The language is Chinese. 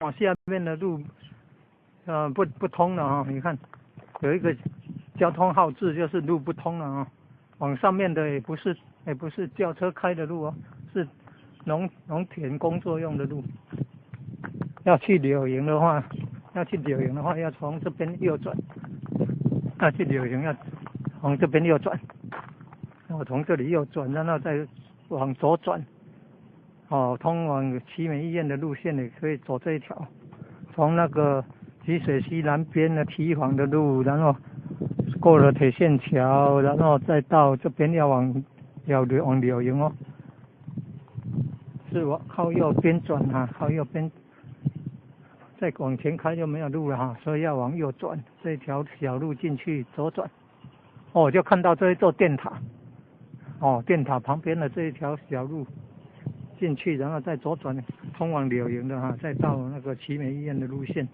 往下面的路，不通了啊！你看，有一个交通号志，就是路不通了啊。往上面的也不是轿车开的路哦，是农田工作用的路。要去柳营的话，要从这边右转。要去柳营要从这边右转，然后从这里右转，然后再往左转。哦，通往奇美医院的路线也可以走这一条，从那个集水溪南边的堤防的路，然后过了铁线桥，然后再到这边要往柳营哦，是往靠右边转啊，靠右边，再往前开就没有路了哈，所以要往右转，这条小路进去左转，哦，就看到这一座电塔，哦，电塔旁边的这一条小路。进去，然后再左转通往柳营的哈，再到那个奇美医院的路线。